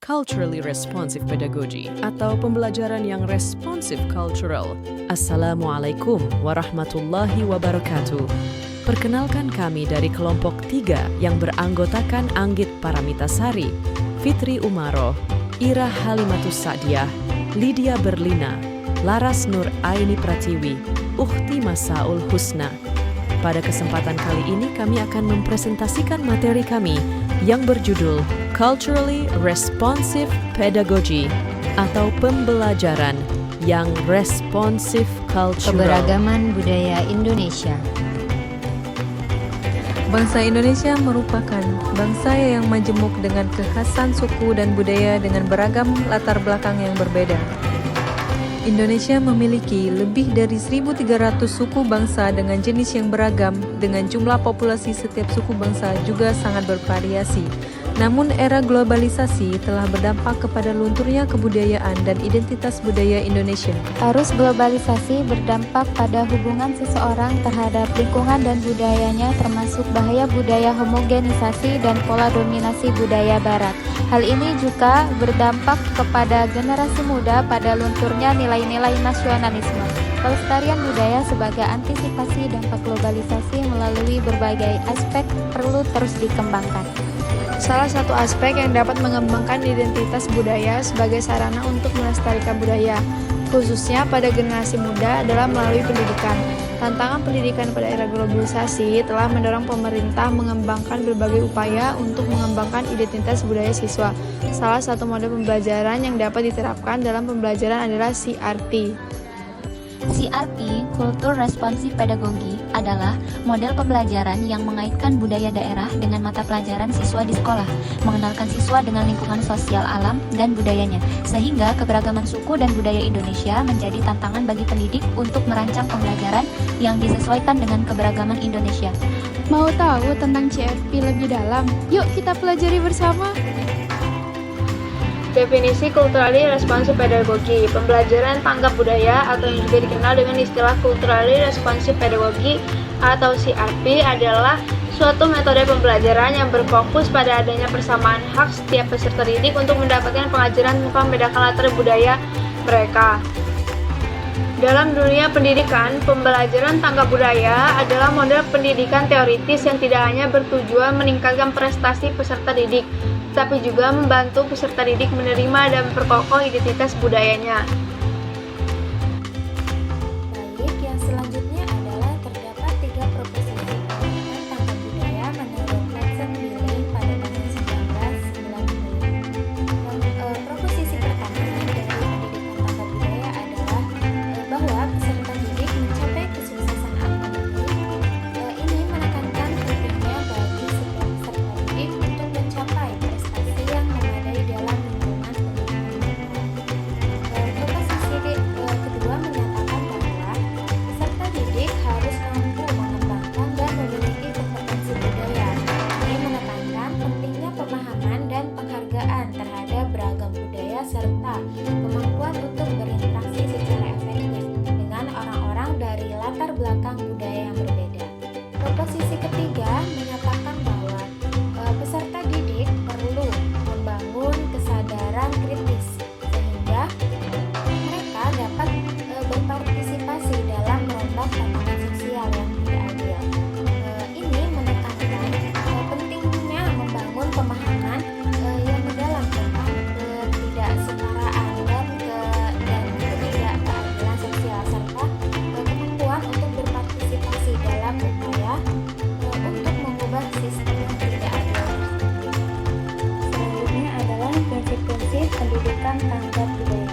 Culturally Responsive Pedagogy atau pembelajaran yang responsif cultural. Assalamualaikum warahmatullahi wabarakatuh. Perkenalkan kami dari kelompok 3 yang beranggotakan Anggit Paramitasari, Fitri Umaroh, Ira Halimatus Sa'diyah, Lydia Berlina, Laras Nur Aini Pratiwi, Ukhti Masaul Husna. Pada kesempatan kali ini kami akan mempresentasikan materi kami yang berjudul Culturally Responsive Pedagogy atau pembelajaran yang responsif cultural. Keberagaman budaya Indonesia. Bangsa Indonesia merupakan bangsa yang majemuk dengan kekhasan suku dan budaya dengan beragam latar belakang yang berbeda. Indonesia memiliki lebih dari 1.300 suku bangsa dengan jenis yang beragam, dengan jumlah populasi setiap suku bangsa juga sangat bervariasi. Namun era globalisasi telah berdampak kepada lunturnya kebudayaan dan identitas budaya Indonesia. Arus globalisasi berdampak pada hubungan seseorang terhadap lingkungan dan budayanya, termasuk bahaya budaya homogenisasi dan pola dominasi budaya barat. Hal ini juga berdampak kepada generasi muda pada lunturnya nilai-nilai nasionalisme. Pelestarian budaya sebagai antisipasi dampak globalisasi melalui berbagai aspek perlu terus dikembangkan. Salah satu aspek yang dapat mengembangkan identitas budaya sebagai sarana untuk melestarikan budaya, khususnya pada generasi muda, adalah melalui pendidikan. Tantangan pendidikan pada era globalisasi telah mendorong pemerintah mengembangkan berbagai upaya untuk mengembangkan identitas budaya siswa. Salah satu model pembelajaran yang dapat diterapkan dalam pembelajaran adalah CRP. CRP, Culture Responsive Pedagogy, adalah model pembelajaran yang mengaitkan budaya daerah dengan mata pelajaran siswa di sekolah, mengenalkan siswa dengan lingkungan sosial alam dan budayanya, sehingga keberagaman suku dan budaya Indonesia menjadi tantangan bagi pendidik untuk merancang pembelajaran yang disesuaikan dengan keberagaman Indonesia. Mau tahu tentang CRP lebih dalam? Yuk kita pelajari bersama! Definisi Culturally Responsive Pedagogy, pembelajaran tanggap budaya atau yang juga dikenal dengan istilah Culturally Responsive Pedagogy atau CRP adalah suatu metode pembelajaran yang berfokus pada adanya persamaan hak setiap peserta didik untuk mendapatkan pengajaran tanpa membedakan latar budaya mereka. Dalam dunia pendidikan, pembelajaran tanggap budaya adalah model pendidikan teoritis yang tidak hanya bertujuan meningkatkan prestasi peserta didik, tapi juga membantu peserta didik menerima dan memperkokoh identitas budayanya. Baik, yang selanjutnya adalah terdapat 3 proposisi pendidikan tanggap budaya menurut Lesson Billy pada tahun 1990. Proposisi pertama dari pendidikan tanggap budaya adalah bahwa peserta didik mencapai kesuksesan akademik. Ini menekankan pentingnya bagi setiap peserta didik untuk mencapai prestasi yang memadai dalam lingkungan pendidikan. Proposisi kedua menyatakan bahwa peserta didik harus mampu mengembangkan dan memiliki kompetensi budaya. Ini menekankan pentingnya pemahaman dan penghargaan terhadap beragam budaya serta kemampuan untuk berinteraksi secara efektif dengan orang-orang dari latar belakang budaya yang berbeda. Proposisi ketiga menyatakan bahwa peserta didik perlu membangun kesadaran kritis sehingga mereka dapat berpartisipasi dalam merombak tantangan sosial yang tidak adil. Ini menekankan pentingnya membangun pemahaman yang mendalam tentang ketidaksetaraan dan ketidakkeadilan sosial serta kemampuan untuk berpartisipasi dalam upaya untuk mengubah sistem yang tidak adil tersebut. Selanjutnya adalah prinsip-prinsip pendidikan tanggap budaya.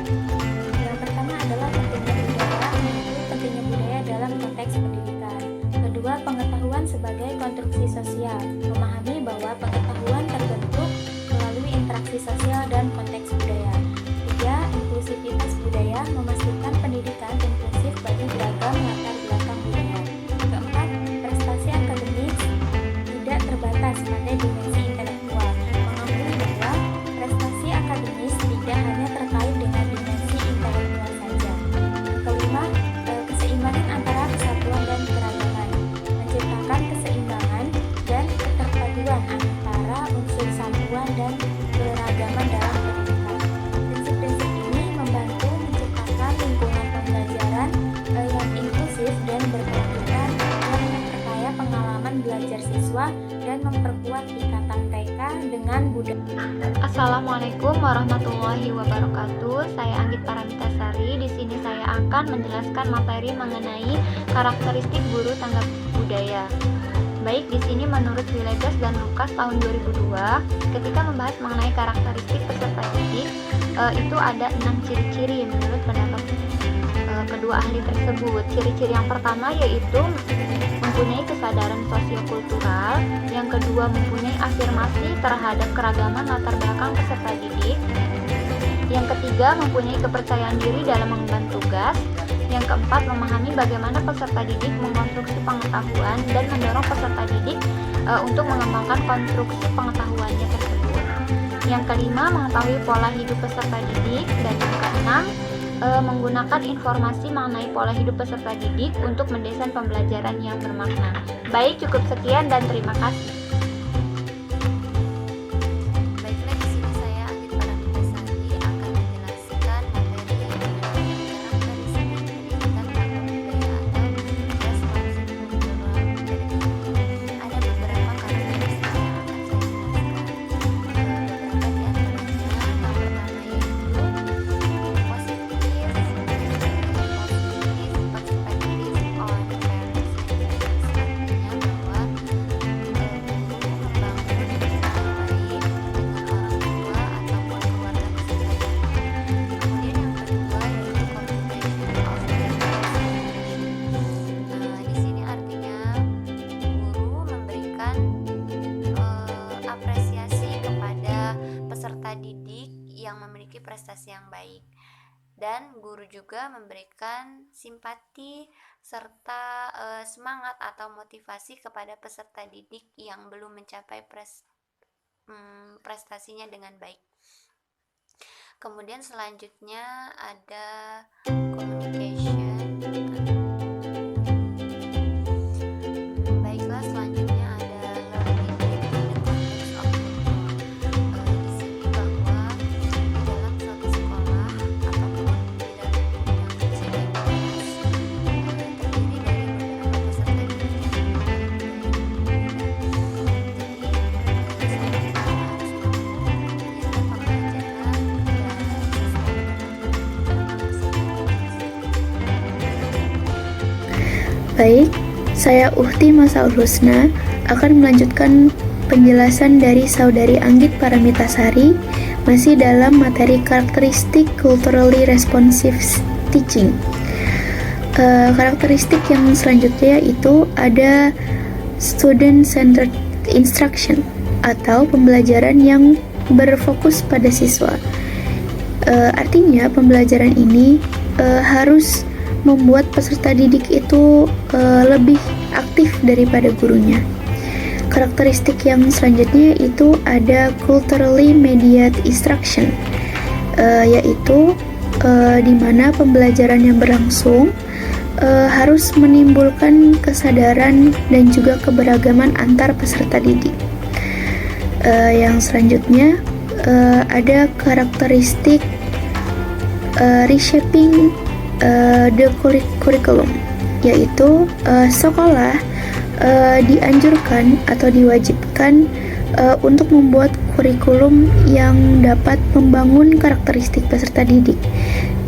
Yang pertama adalah pentingnya budaya, yaitu pentingnya budaya dalam konteks pendidikan. Kedua, pengetahuan sebagai konstruksi sosial, memahami bahwa pengetahuan terbentuk melalui interaksi sosial dan konteks budaya. Tiga, inklusivitas budaya, memastikan pendidikan inklusif bagi beragam latar belakang budaya. Keempat, prestasi akademis tidak terbatas pada dimensi intelektual, mengakui bahwa prestasi akademis tidak hanya terkait Assalamualaikum warahmatullahi wabarakatuh. Saya Anggit Paramitasari. Di sini saya akan menjelaskan materi mengenai karakteristik guru tanggap budaya. Baik, di sini menurut Villegas dan Lucas tahun 2002, ketika membahas mengenai karakteristik peserta didik, itu ada 6 ciri-ciri menurut pendapat kedua ahli tersebut. Ciri-ciri yang pertama yaitu mempunyai kesadaran sosiokultural, yang kedua mempunyai afirmasi terhadap keragaman latar belakang peserta didik, yang ketiga mempunyai kepercayaan diri dalam mengemban tugas, yang keempat memahami bagaimana peserta didik mengkonstruksi pengetahuan dan mendorong peserta didik untuk mengembangkan konstruksi pengetahuannya tersebut, yang kelima mengetahui pola hidup peserta didik, dan yang keenam menggunakan informasi mengenai pola hidup peserta didik untuk mendesain pembelajaran yang bermakna. Baik, cukup sekian dan terima kasih. Baiklah, di sini saya Anggit Paramitasari akan menjelaskan materi karakteristik pendidikan tanggap budaya atau responsif cultural pedagogy. Ada beberapa karakteristik yang akan saya jelaskan. Beberapa di antaranya, yang pertama yaitu positive perspective on parents and teachers. Artinya bahwa guru membangun hubungan baik dengan orang tua ataupun keluarga peserta didik. Kemudian yang kedua yaitu communication of di sini artinya guru memberikan apresiasi kepada peserta didik yang memiliki prestasi yang baik, dan guru juga memberikan simpati serta semangat atau motivasi kepada peserta didik yang belum mencapai prestasinya dengan baik. Kemudian selanjutnya ada communication. Baiklah, selanjutnya ada learning within the context of culture. Di sini bahwa di dalam suatu sekolah ataupun di dalam yang kecil yang kelas terdiri dari beberapa peserta didik yang berbeda. Jadi sekolah harus mampu menyediakan pembelajaran dan sesuai dengan peserta didik. Baik, saya Uhti Masaul Husna akan melanjutkan penjelasan dari Saudari Anggit Paramitasari masih dalam materi karakteristik culturally responsive teaching. Karakteristik yang selanjutnya yaitu ada student centered instruction atau pembelajaran yang berfokus pada siswa. Artinya pembelajaran ini harus membuat peserta didik itu lebih aktif daripada gurunya. Karakteristik yang selanjutnya itu ada culturally mediated instruction, yaitu di mana pembelajaran yang berlangsung harus menimbulkan kesadaran dan juga keberagaman antar peserta didik. Yang selanjutnya ada karakteristik reshaping the curriculum, yaitu sekolah dianjurkan atau diwajibkan untuk membuat kurikulum yang dapat membangun karakteristik peserta didik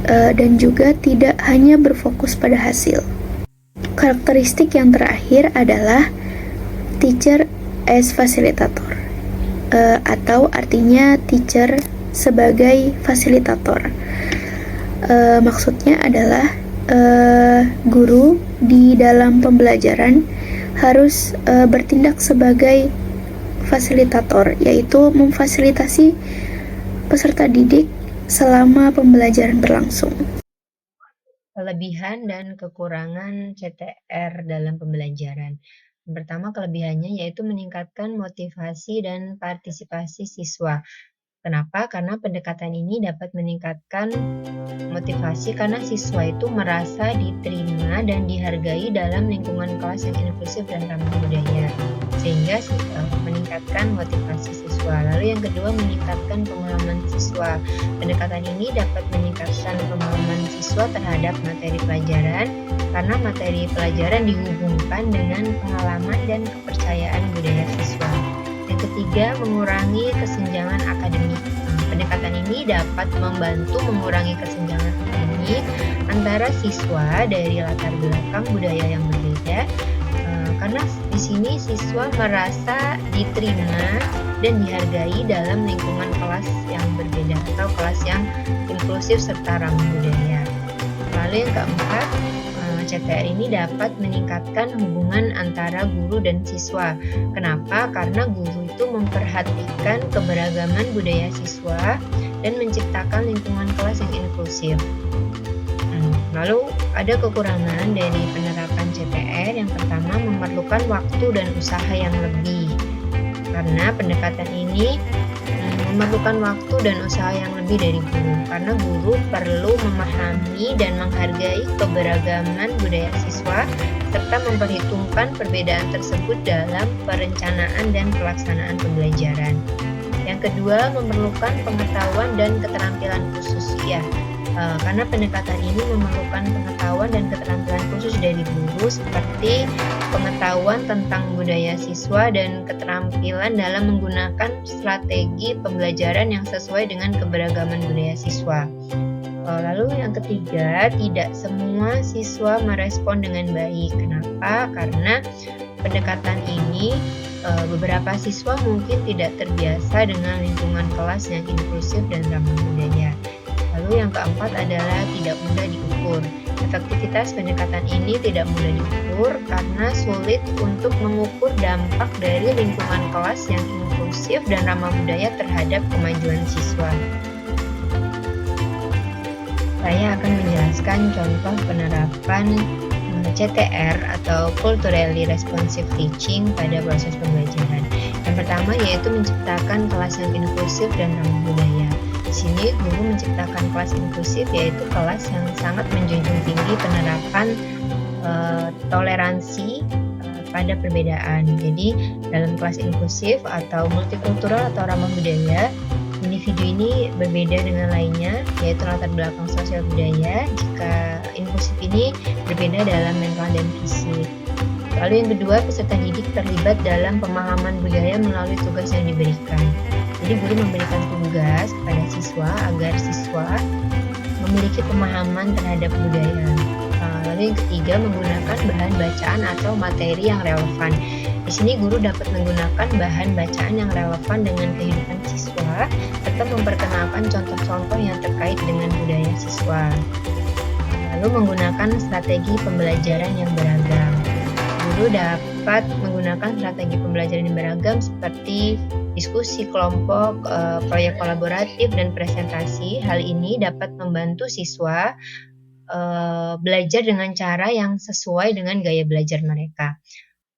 dan juga tidak hanya berfokus pada hasil. Karakteristik yang terakhir adalah teacher as facilitator, atau artinya teacher sebagai fasilitator. Maksudnya adalah guru di dalam pembelajaran harus bertindak sebagai fasilitator, yaitu memfasilitasi peserta didik selama pembelajaran berlangsung. Kelebihan dan kekurangan CTR dalam pembelajaran. Yang pertama, kelebihannya yaitu meningkatkan motivasi dan partisipasi siswa. Kenapa? Karena pendekatan ini dapat meningkatkan motivasi karena siswa itu merasa diterima dan dihargai dalam lingkungan kelas yang inklusif dan ramah budaya, sehingga meningkatkan motivasi siswa. Lalu yang kedua, meningkatkan pemahaman siswa. Pendekatan ini dapat meningkatkan pemahaman siswa terhadap materi pelajaran karena materi pelajaran dihubungkan dengan pengalaman dan kepercayaan budaya siswa. Yang ketiga, mengurangi kesenjangan akademik. ini dapat membantu mengurangi kesenjangan akademik antara siswa dari latar belakang budaya yang berbeda, karena di sini siswa merasa diterima dan dihargai dalam lingkungan kelas yang berbeda atau kelas yang inklusif serta ramah budaya. Lalu yang keempat, CTR ini dapat meningkatkan hubungan antara guru dan siswa. Kenapa? Karena guru itu memperhatikan keberagaman budaya siswa dan menciptakan lingkungan kelas yang inklusif. Lalu ada kekurangan dari penerapan CTR. Yang pertama, memerlukan waktu dan usaha yang lebih. Karena pendekatan ini memerlukan waktu dan usaha yang lebih dari guru, karena guru perlu memahami dan menghargai keberagaman budaya siswa serta memperhitungkan perbedaan tersebut dalam perencanaan dan pelaksanaan pembelajaran. Yang kedua, memerlukan pengetahuan dan keterampilan khusus, karena pendekatan ini memerlukan pengetahuan dan keterampilan khusus dari guru seperti pengetahuan tentang budaya siswa dan keterampilan dalam menggunakan strategi pembelajaran yang sesuai dengan keberagaman budaya siswa. Lalu yang ketiga, tidak semua siswa merespon dengan baik. Kenapa? Karena pendekatan ini beberapa siswa mungkin tidak terbiasa dengan lingkungan kelas yang inklusif dan ramah budaya. Lalu yang keempat adalah tidak mudah diukur. Efektivitas pendekatan ini tidak mudah diukur karena sulit untuk mengukur dampak dari lingkungan kelas yang inklusif dan ramah budaya terhadap kemajuan siswa. Saya akan menjelaskan contoh penerapan CTR atau Culturally Responsive Teaching pada proses pembelajaran. Yang pertama yaitu menciptakan kelas yang inklusif dan ramah budaya. Di sini guru menciptakan kelas inklusif, yaitu kelas yang sangat menjunjung tinggi penerapan toleransi pada perbedaan. Jadi dalam kelas inklusif atau multikultural atau ramah budaya, individu ini berbeda dengan lainnya, yaitu latar belakang sosial budaya. Jika inklusif ini berbeda dalam mental dan fisik. Lalu yang kedua, peserta didik terlibat dalam pemahaman budaya melalui tugas yang diberikan. Jadi guru memberikan tugas kepada siswa agar siswa memiliki pemahaman terhadap budaya. Lalu yang ketiga, menggunakan bahan bacaan atau materi yang relevan. Di sini guru dapat menggunakan bahan bacaan yang relevan dengan kehidupan siswa serta memperkenalkan contoh-contoh yang terkait dengan budaya siswa. Lalu menggunakan strategi pembelajaran yang beragam. Guru dapat menggunakan strategi pembelajaran yang beragam seperti diskusi kelompok, proyek kolaboratif, dan presentasi. Hal ini dapat membantu siswa belajar dengan cara yang sesuai dengan gaya belajar mereka.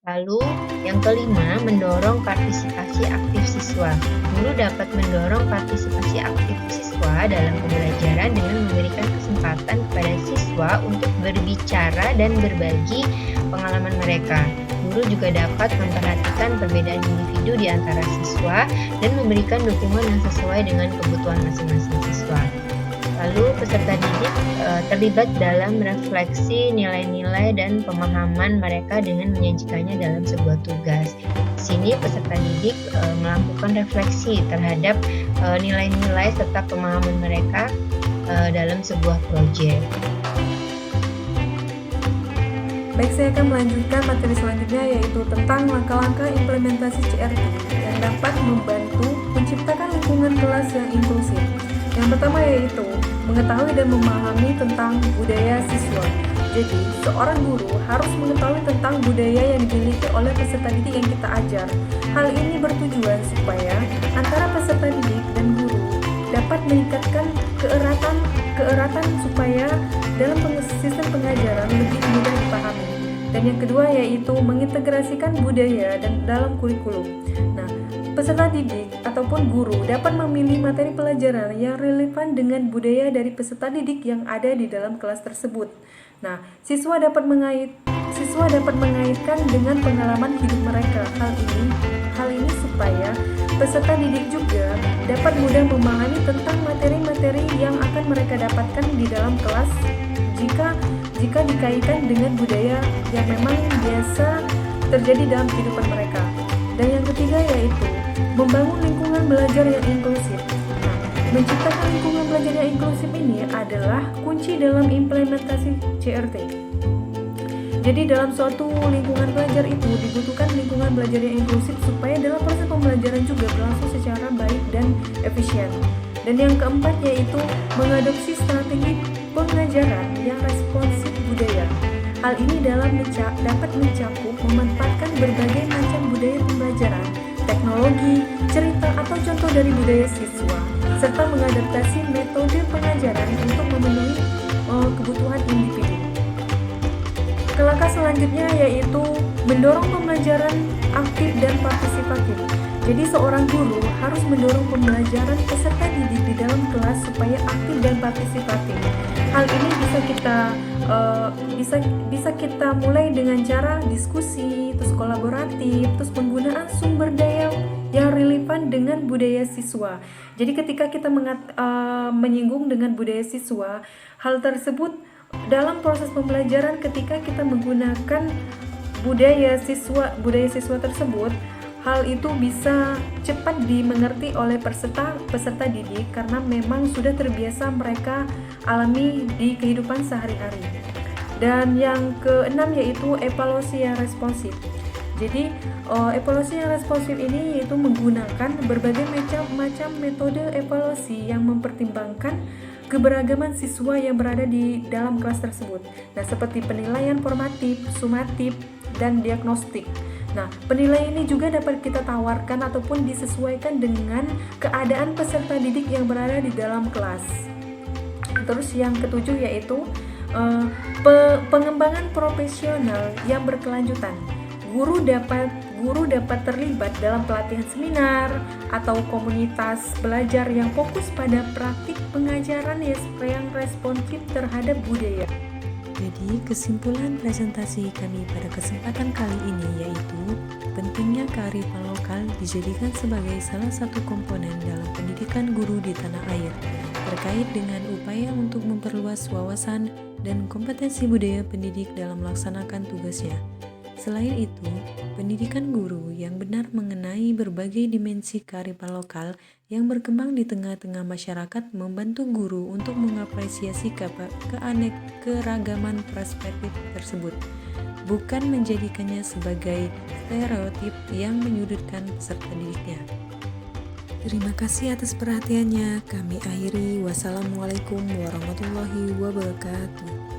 Lalu yang kelima, mendorong partisipasi aktif siswa. Guru dapat mendorong partisipasi aktif siswa dalam pembelajaran dengan memberikan kesempatan kepada siswa untuk berbicara dan berbagi pengalaman mereka. Guru juga dapat memperhatikan perbedaan individu di antara siswa dan memberikan dukungan yang sesuai dengan kebutuhan masing-masing siswa. Lalu peserta didik terlibat dalam refleksi nilai-nilai dan pemahaman mereka dengan menyajikannya dalam sebuah tugas. Di sini peserta didik melakukan refleksi terhadap nilai-nilai serta pemahaman mereka dalam sebuah proyek. Baik, saya akan melanjutkan materi selanjutnya, yaitu tentang langkah-langkah implementasi CRT yang dapat membantu menciptakan lingkungan kelas yang inklusif. Yang pertama yaitu mengetahui dan memahami tentang budaya siswa. Jadi, seorang guru harus mengetahui tentang budaya yang dimiliki oleh peserta didik yang kita ajar. Hal ini bertujuan supaya antara peserta didik dan guru dapat meningkatkan keeratan supaya dalam sistem pengajaran lebih mudah dipahami. Dan yang kedua yaitu mengintegrasikan budaya dan dalam kurikulum. Nah, peserta didik ataupun guru dapat memilih materi pelajaran yang relevan dengan budaya dari peserta didik yang ada di dalam kelas tersebut. Nah, siswa dapat mengaitkan dengan pengalaman hidup mereka. Hal ini supaya peserta didik juga dapat mudah memahami tentang materi-materi yang akan mereka dapatkan di dalam kelas jika dikaitkan dengan budaya yang memang biasa terjadi dalam kehidupan mereka. Dan yang ketiga yaitu membangun lingkungan belajar yang inklusif. Nah, Menciptakan lingkungan belajar yang inklusif ini adalah kunci dalam implementasi CRT. Jadi dalam suatu lingkungan belajar itu dibutuhkan lingkungan belajar yang inklusif supaya dalam proses pembelajaran juga berlangsung secara baik dan efisien. Dan yang keempat yaitu mengadopsi strategi pengajaran yang responsif budaya. Hal ini dapat mencakup memanfaatkan berbagai macam budaya pembelajaran, teknologi, cerita atau contoh dari budaya siswa, serta mengadaptasi metode pengajaran untuk memenuhi kebutuhan individu. Langkah selanjutnya yaitu mendorong pembelajaran aktif dan partisipatif. Jadi seorang guru harus mendorong pembelajaran peserta didik di dalam kelas supaya aktif dan partisipatif. Hal ini bisa kita mulai dengan cara diskusi, terus kolaboratif, terus penggunaan sumber daya yang relevan dengan budaya siswa. Jadi ketika kita menyinggung dengan budaya siswa, hal tersebut dalam proses pembelajaran ketika kita menggunakan budaya siswa tersebut, hal itu bisa cepat dimengerti oleh peserta didik karena memang sudah terbiasa mereka alami di kehidupan sehari-hari. Dan yang keenam yaitu evaluasi yang responsif. Jadi evaluasi yang responsif ini yaitu menggunakan berbagai macam metode evaluasi yang mempertimbangkan keberagaman siswa yang berada di dalam kelas tersebut. Nah, seperti penilaian formatif, sumatif, dan diagnostik. Nah, penilaian ini juga dapat kita tawarkan ataupun disesuaikan dengan keadaan peserta didik yang berada di dalam kelas. Terus yang ketujuh yaitu pengembangan profesional yang berkelanjutan. Guru dapat terlibat dalam pelatihan seminar atau komunitas belajar yang fokus pada praktik pengajaran yang responsif terhadap budaya. Jadi, kesimpulan presentasi kami pada kesempatan kali ini yaitu pentingnya kearifan lokal dijadikan sebagai salah satu komponen dalam pendidikan guru di tanah air, terkait dengan upaya untuk memperluas wawasan dan kompetensi budaya pendidik dalam melaksanakan tugasnya. Selain itu, pendidikan guru yang benar mengenai berbagai dimensi kearifan lokal yang berkembang di tengah-tengah masyarakat membantu guru untuk mengapresiasi keragaman perspektif tersebut, bukan menjadikannya sebagai stereotip yang menyudutkan peserta didiknya. Terima kasih atas perhatiannya. Kami akhiri. Wassalamualaikum warahmatullahi wabarakatuh.